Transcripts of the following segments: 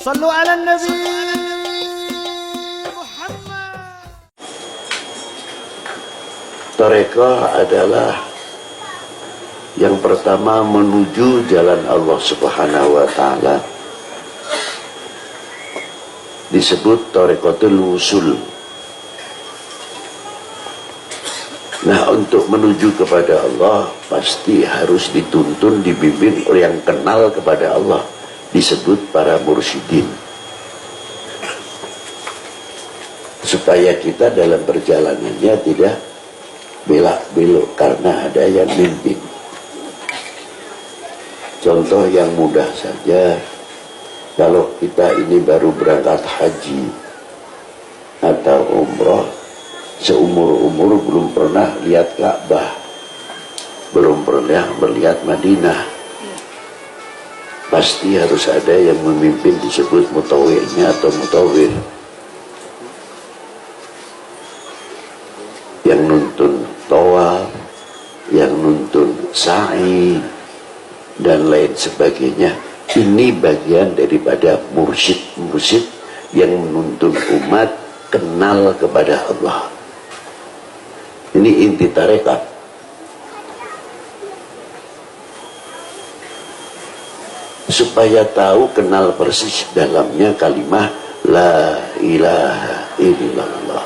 صلوا على النبي محمد. Tarekah adalah yang pertama menuju jalan Allah Subhanahu wa Ta'ala, disebut Tareqatul Wusul. Nah, untuk menuju kepada Allah pasti harus dituntun, dibimbing oleh yang kenal kepada Allah, disebut para mursyidin, supaya kita dalam perjalanannya tidak belak-belok karena ada yang mimpin. Contoh yang mudah saja, kalau kita ini baru berangkat haji atau umroh, seumur-umur belum pernah lihat Ka'bah, belum pernah melihat Madinah, pasti harus ada yang memimpin, disebut mutawwi'nya atau mutawwir, yang nuntun tawaf, yang nuntun sa'i dan lain sebagainya. Ini bagian daripada mursyid yang menuntun umat kenal kepada Allah. Ini inti tarekat. Supaya tahu, kenal persis dalamnya kalimah la ilaha illallah.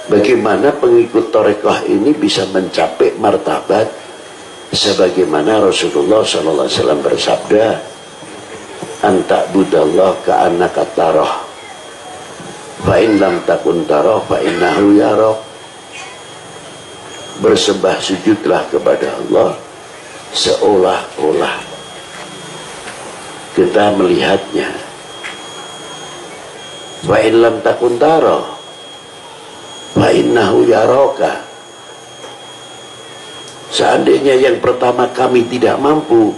Bagaimana pengikut tarekah ini bisa mencapai martabat sebagaimana Rasulullah SAW bersabda, "Anta'budallah ka'annaka tarah, fa in lam takun tarah fa innahu yarah." Bersembah sujudlah kepada Allah seolah-olah kita melihatnya. Fa in lam takun tarah fa innahu yaraka. Seandainya yang pertama kami tidak mampu,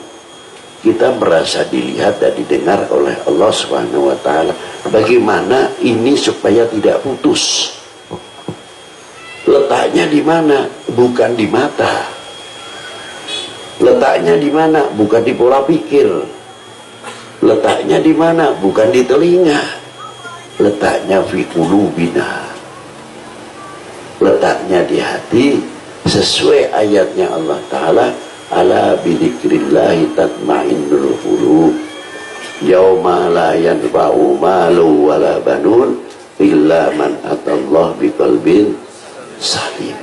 kita merasa dilihat dan didengar oleh Allah Subhanahu wa Ta'ala. Bagaimana ini supaya tidak putus? Letaknya di mana? Bukan di mata. Letaknya di mana? Bukan di pola pikir. Letaknya di mana? Bukan di telinga. Letaknya fi qulubina. Letaknya di hati, sesuai ayatnya Allah Ta'ala, ala bidzikrillahi tatma'innul qulub, yauma la yanfa'u malu wala banun illa man atallah biqalbin salim.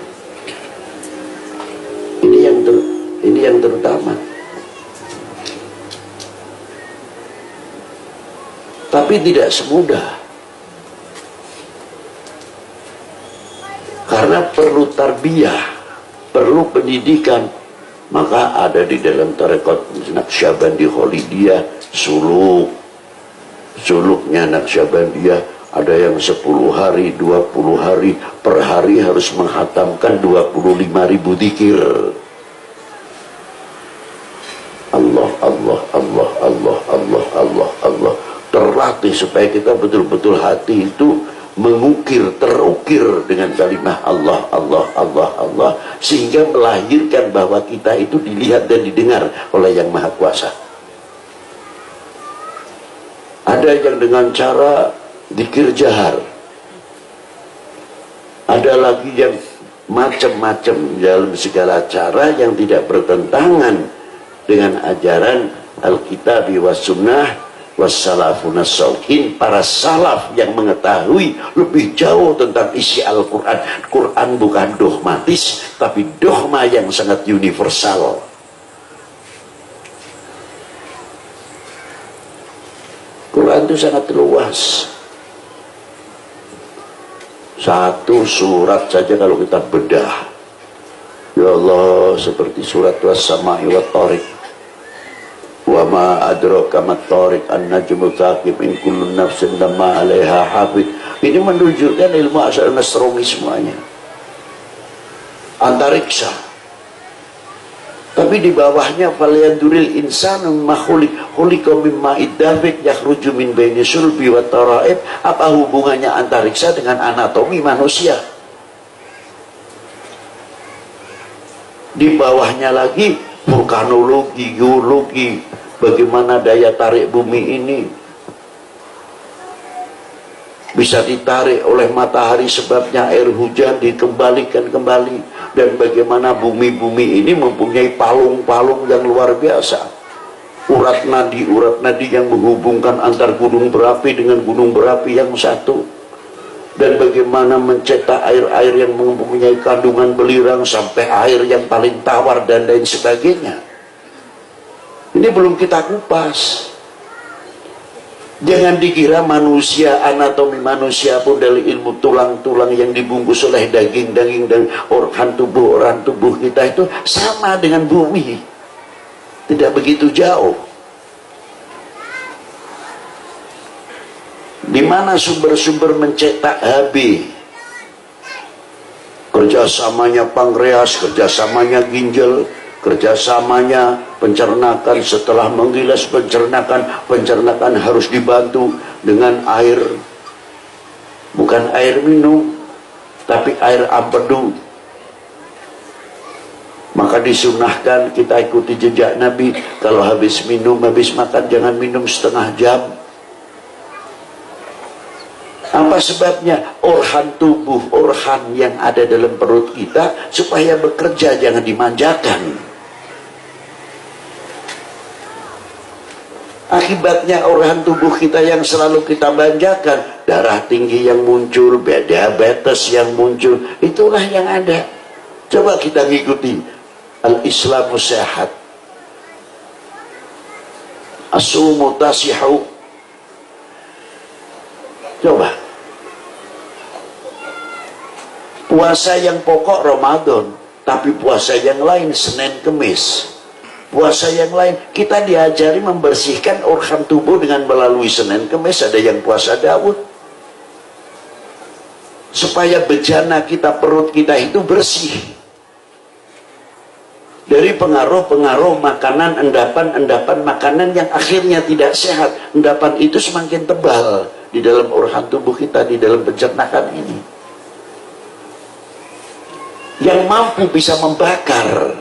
Ini yang terutama. Tapi tidak semudah, karena perlu tarbiyah, perlu pendidikan. Maka ada di dalam tarekat Naqsyabandi Khalidiyah suluknya Naqsyabandiyah, ada yang 10 hari, 20 hari, per hari harus menghatamkan 25.000 zikir. Allah, Allah, Allah, Allah, Allah, Allah, Allah. Terlatih supaya kita betul-betul hati itu mengukir, terukir dengan kalimat Allah, Allah, Allah, Allah, sehingga melahirkan bahwa kita itu dilihat dan didengar oleh Yang Maha Kuasa. Ada yang dengan cara zikir jahar, ada lagi yang macam-macam dalam segala cara yang tidak bertentangan dengan ajaran Alkitab was Sunnah wassalafun as-salihin, para salaf yang mengetahui lebih jauh tentang isi Al-Quran. Quran bukan dogmatis, tapi dogma yang sangat universal. Quran itu sangat luas. Satu surat saja kalau kita bedah, ya Allah, seperti surat was-sama'i wat-tariq, wa ma adraka mat-tariq an-najmu tsaqib in kullu nafsin lamma 'alaiha hafid. Ini menunjukkan ilmu asal astronomi semuanya, antariksa. Tapi di bawahnya falyanduril insanu makhuliq khuliqa mimma iddafik yakhruju min baini sulbi wa taraib. Apa hubungannya antariksa dengan anatomi manusia? Di bawahnya lagi vulkanologi, geologi, bagaimana daya tarik bumi ini bisa ditarik oleh matahari, sebabnya air hujan dikembalikan kembali, dan bagaimana bumi-bumi ini mempunyai palung-palung yang luar biasa, urat nadi yang menghubungkan antar gunung berapi dengan gunung berapi yang satu, dan bagaimana mencetak air-air yang mempunyai kandungan belirang sampai air yang paling tawar dan lain sebagainya. Ini belum kita kupas. Jangan dikira manusia, anatomi manusia pun dari ilmu tulang-tulang yang dibungkus oleh daging-daging dan organ tubuh kita itu sama dengan bumi. Tidak begitu jauh. Di mana sumber-sumber mencetak HB? Kerjasamanya pankreas, kerjasamanya ginjal, kerjasamanya pencernakan. Setelah menggilas pencernakan harus dibantu dengan air, bukan air minum, tapi air empedu. Maka disunahkan kita ikuti jejak Nabi, kalau habis minum, habis makan jangan minum setengah jam. Apa sebabnya? Organ tubuh, organ yang ada dalam perut kita supaya bekerja, jangan dimanjakan. Akibatnya organ tubuh kita yang selalu kita manjakan, darah tinggi yang muncul, diabetes yang muncul, itulah yang ada. Coba kita ngikuti al-Islamu sehat, as-sumu tasihu. Coba puasa yang pokok Ramadan, tapi puasa yang lain Senin Kemis. Puasa yang lain kita diajari membersihkan organ tubuh dengan melalui Senin Kemis. Ada yang puasa Daud, supaya bejana kita, perut kita itu bersih dari pengaruh-pengaruh makanan, endapan makanan yang akhirnya tidak sehat. Endapan itu semakin tebal di dalam organ tubuh kita, di dalam pencernaan ini, yang mampu bisa membakar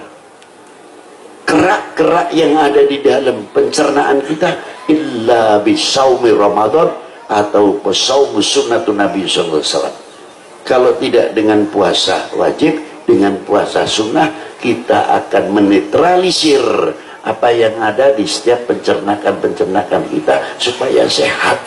kerak-kerak yang ada di dalam pencernaan kita, illa bisaumi Ramadan atau pesaumu sunnatun Nabi sallallahu alaihi wasallam. Kalau tidak dengan puasa wajib, dengan puasa sunnah, kita akan menetralisir apa yang ada di setiap pencernaan kita supaya sehat.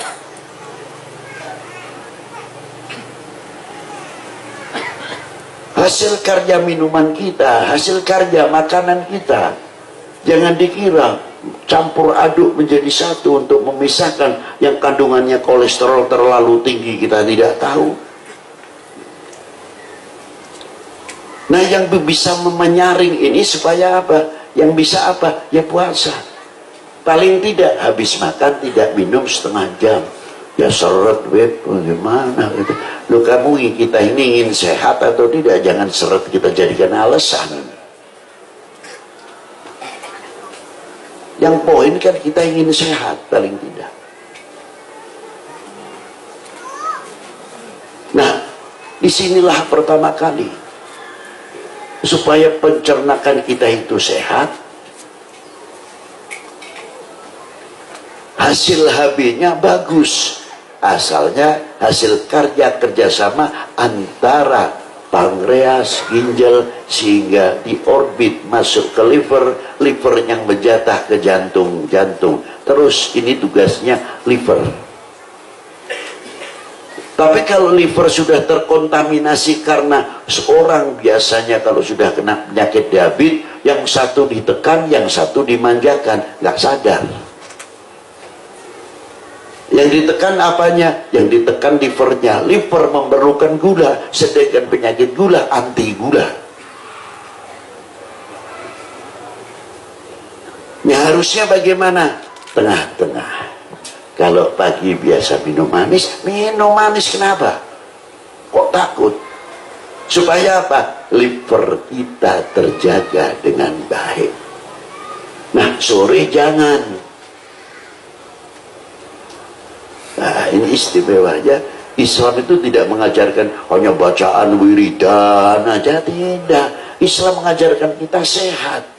Hasil karya minuman kita, hasil karya makanan kita, jangan dikira campur aduk menjadi satu untuk memisahkan. Yang kandungannya kolesterol terlalu tinggi kita tidak tahu. Nah, yang bisa menyaring ini supaya apa? Yang bisa apa? Ya puasa. Paling tidak habis makan tidak minum setengah jam. Ya seret web, bagaimana gitu. Lu kamu, kita ini ingin sehat atau tidak, jangan seret kita jadikan alasan. Yang poin kan kita ingin sehat paling tidak. Nah, disinilah pertama kali supaya pencernaan kita itu sehat, hasil HB-nya bagus. Asalnya hasil kerjasama antara pankreas, ginjal, sehingga di orbit masuk ke liver yang menjatah ke jantung, terus ini tugasnya liver. Tapi kalau liver sudah terkontaminasi, karena seorang biasanya kalau sudah kena penyakit diabetes, yang satu ditekan, yang satu dimanjakan, nggak sadar. Yang ditekan apanya? Yang ditekan livernya. Liver memerlukan gula, sedangkan penyakit gula anti gula. Ini harusnya bagaimana? Tengah-tengah. Kalau pagi biasa minum manis kenapa? Kok takut? Supaya apa? Liver kita terjaga dengan baik. Nah, sore jangan. Nah, ini istimewanya Islam itu tidak mengajarkan hanya bacaan wiridan aja, tidak. Islam mengajarkan kita sehat.